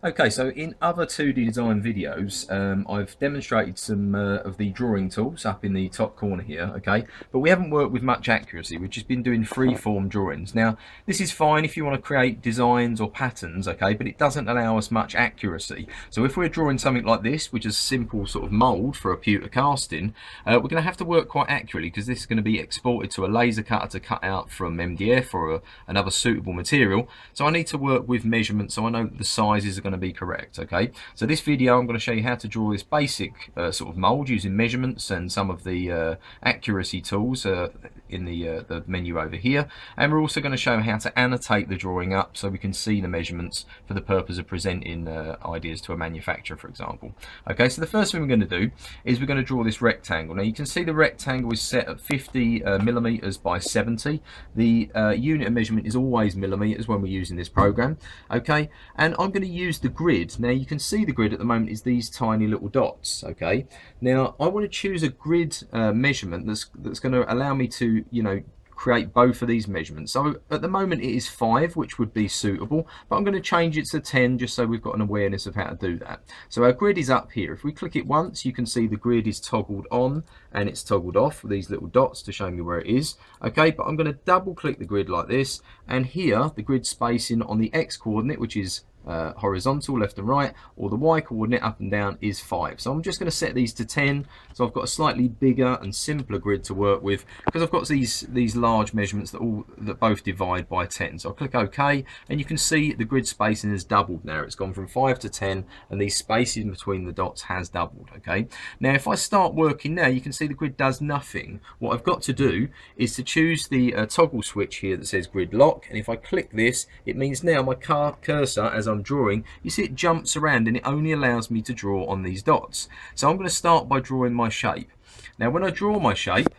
Okay, so in other 2D design videos, I've demonstrated some of the drawing tools up in the top corner here, okay? But we haven't worked with much accuracy, we've just been doing free-form drawings. Now, this is fine if you want to create designs or patterns, okay? But it doesn't allow us much accuracy. So if we're drawing something like this, which is a simple sort of mould for a pewter casting, we're going to have to work quite accurately because this is going to be exported to a laser cutter to cut out from MDF or another suitable material. So I need to work with measurements so I know that the sizes are going to be correct. Okay, so this video I'm going to show you how to draw this basic sort of mold using measurements and some of the accuracy tools in the menu over here, and we're also going to show how to annotate the drawing up so we can see the measurements for the purpose of presenting ideas to a manufacturer, for example. Okay, so the first thing we're going to do is we're going to draw this rectangle. Now you can see the rectangle is set at 50 millimeters by 70. The unit of measurement is always millimeters when we're using this program. Okay, and I'm going to use the grid. Now you can see the grid at the moment is these tiny little dots. Okay, now I want to choose a grid measurement that's going to allow me to, you know, create both of these measurements. So at the moment it is 5, which would be suitable, but I'm going to change it to 10 just so we've got an awareness of how to do that. So our grid is up here. If we click it once, you can see the grid is toggled on and it's toggled off with these little dots to show me where it is. Okay, but I'm going to double click the grid like this, and here the grid spacing on the X coordinate, which is horizontal left and right, or the Y coordinate up and down, is 5. So I'm just going to set these to 10, so I've got a slightly bigger and simpler grid to work with because I've got these large measurements that both divide by 10. So I'll click OK, and you can see the grid spacing has doubled now. It's gone from 5 to 10, and these spacing between the dots has doubled. Okay, now if I start working now, you can see the grid does nothing. What I've got to do is to choose the toggle switch here that says grid lock, and if I click this, it means now my cursor, as I'm drawing, you see it jumps around and it only allows me to draw on these dots. So I'm going to start by drawing my shape. Now when I draw my shape,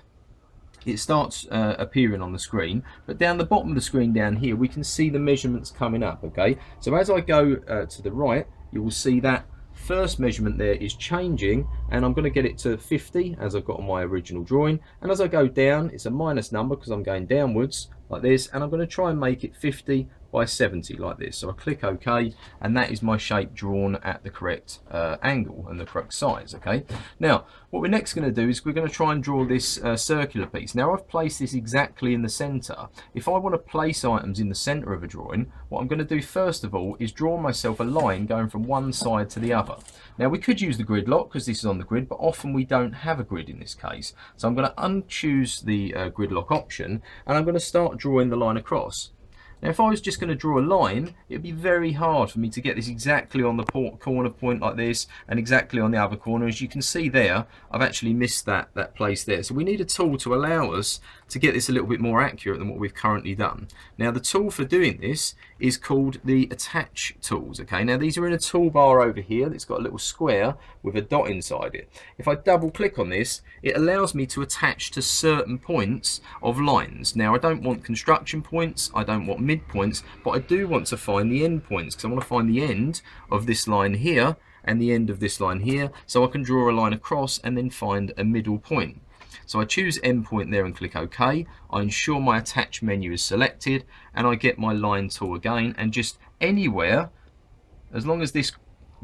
it starts appearing on the screen, but down the bottom of the screen down here we can see the measurements coming up. Okay, so as I go to the right, you will see that first measurement there is changing, and I'm going to get it to 50 as I've got on my original drawing, and as I go down it's a minus number because I'm going downwards like this, and I'm going to try and make it 50 by 70 like this. So I click OK, and that is my shape drawn at the correct angle and the correct size. Okay, now what we're next going to do is we're going to try and draw this circular piece. Now I've placed this exactly in the center. If I want to place items in the center of a drawing, what I'm going to do first of all is draw myself a line going from one side to the other. Now we could use the grid lock because this is on the grid, but often we don't have a grid in this case. So I'm going to unchoose the grid lock option, and I'm going to start drawing the line across. Now if I was just going to draw a line, it would be very hard for me to get this exactly on the corner point like this and exactly on the other corner. As you can see there, I've actually missed that place there. So we need a tool to allow us to get this a little bit more accurate than what we've currently done. Now the tool for doing this is called the attach tools. Okay, now these are in a toolbar over here that's got a little square with a dot inside it. If I double click on this, it allows me to attach to certain points of lines. Now I don't want construction points, I don't want midpoints, but I do want to find the end points because I want to find the end of this line here and the end of this line here, so I can draw a line across and then find a middle point. So I choose endpoint there and click OK. I ensure my attach menu is selected, and I get my line tool again, and just anywhere, as long as this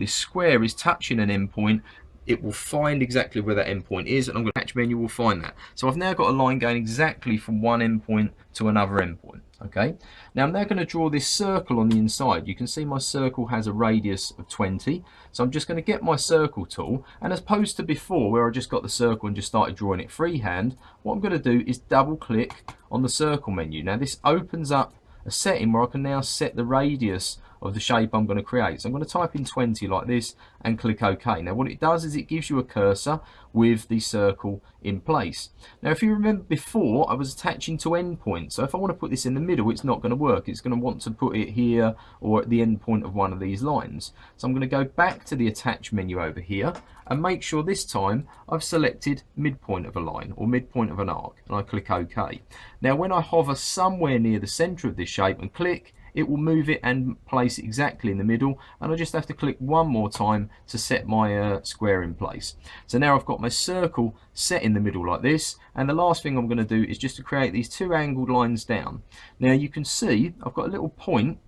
square is touching an endpoint, it will find exactly where that endpoint is, and I'm going to attach menu will find that. So I've now got a line going exactly from one endpoint to another endpoint. Okay, now I'm now going to draw this circle on the inside. You can see my circle has a radius of 20, so I'm just going to get my circle tool, and as opposed to before where I just got the circle and just started drawing it freehand, what I'm going to do is double click on the circle menu. Now this opens up a setting where I can now set the radius of the shape I'm going to create. So I'm going to type in 20 like this and click OK. Now what it does is it gives you a cursor with the circle in place. Now if you remember before, I was attaching to endpoints, so if I want to put this in the middle, it's not going to work. It's going to want to put it here or at the end point of one of these lines. So I'm going to go back to the attach menu over here and make sure this time I've selected midpoint of a line or midpoint of an arc, and I click OK. Now when I hover somewhere near the center of this shape and click, it will move it and place it exactly in the middle, and I just have to click one more time to set my square in place. So now I've got my circle set in the middle like this, and the last thing I'm going to do is just to create these two angled lines down. Now you can see I've got a little point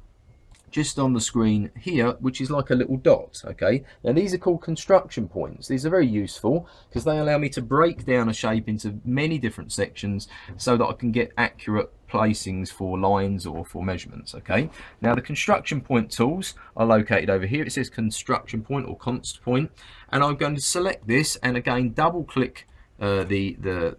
just on the screen here, which is like a little dot. Okay, now these are called construction points. These are very useful because they allow me to break down a shape into many different sections so that I can get accurate placings for lines or for measurements. Okay, now the construction point tools are located over here. It says construction point or const point, and I'm going to select this and again double click the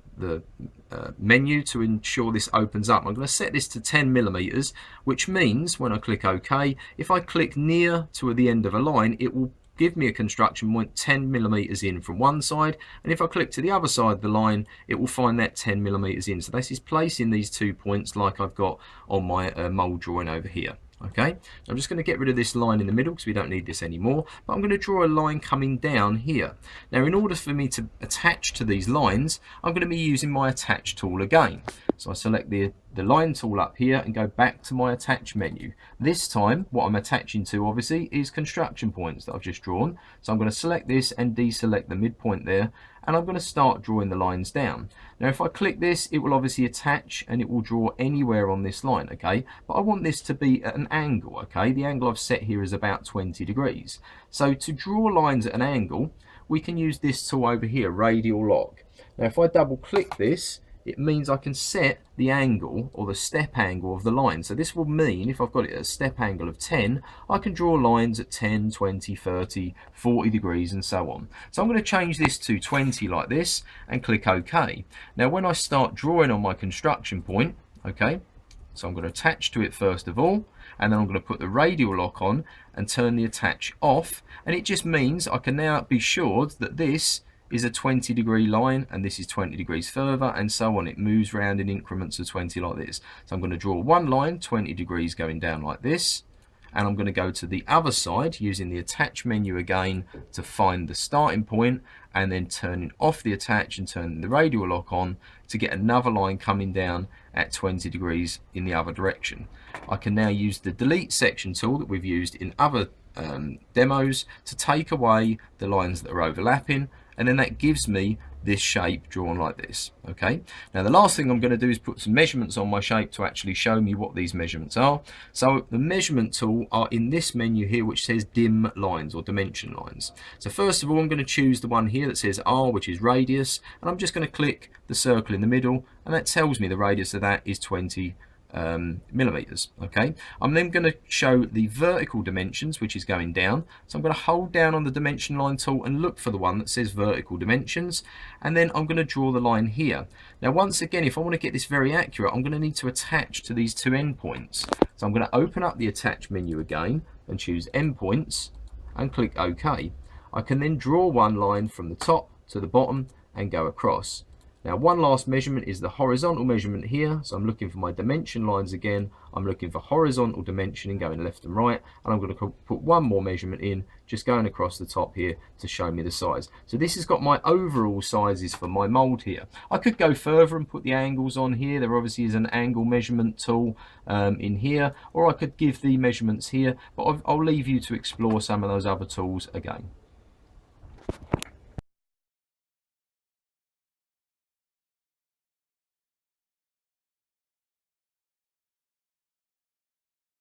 menu to ensure this opens up. I'm going to set this to 10 millimeters, which means when I click OK, if I click near to the end of a line, it will give me a construction point 10 millimeters in from one side, and if I click to the other side of the line, it will find that 10 millimeters in. So this is placing these 2 points like I've got on my mold drawing over here. Okay, I'm just going to get rid of this line in the middle because we don't need this anymore, but I'm going to draw a line coming down here. Now in order for me to attach to these lines, I'm going to be using my attach tool again. So I select the line tool up here and go back to my attach menu. This time what I'm attaching to obviously is construction points that I've just drawn. So I'm going to select this and deselect the midpoint there, and I'm going to start drawing the lines down. Now if I click this, it will obviously attach and it will draw anywhere on this line, okay? But I want this to be at an angle, okay? The angle I've set here is about 20 degrees. So to draw lines at an angle, we can use this tool over here, radial lock. Now if I double click this, it means I can set the angle or the step angle of the line. So this will mean if I've got it at a step angle of 10, I can draw lines at 10, 20, 30, 40 degrees and so on. So I'm going to change this to 20 like this and click OK. Now when I start drawing on my construction point, okay, so I'm going to attach to it first of all, and then I'm going to put the radial lock on and turn the attach off, and it just means I can now be sure that this is a 20 degree line and this is 20 degrees further and so on. It moves around in increments of 20 like this. So I'm going to draw one line 20 degrees going down like this, and I'm going to go to the other side using the attach menu again to find the starting point, and then turning off the attach and turning the radial lock on to get another line coming down at 20 degrees in the other direction. I can now use the delete section tool that we've used in other demos to take away the lines that are overlapping, and then that gives me this shape drawn like this. Okay, now the last thing I'm going to do is put some measurements on my shape to actually show me what these measurements are. So the measurement tool are in this menu here which says dim lines or dimension lines. So first of all I'm going to choose the one here that says R, which is radius, and I'm just going to click the circle in the middle, and that tells me the radius of that is 20 millimeters. Okay, I'm then going to show the vertical dimensions, which is going down. So I'm going to hold down on the dimension line tool and look for the one that says vertical dimensions, and then I'm going to draw the line here. Now once again, if I want to get this very accurate, I'm going to need to attach to these two endpoints. So I'm going to open up the attach menu again and choose endpoints and click OK. I can then draw one line from the top to the bottom and go across. Now one last measurement is the horizontal measurement here, so I'm looking for my dimension lines again. I'm looking for horizontal dimensioning going left and right, and I'm going to put one more measurement in just going across the top here to show me the size. So this has got my overall sizes for my mold here. I could go further and put the angles on here. There obviously is an angle measurement tool in here, or I could give the measurements here, but I'll leave you to explore some of those other tools again.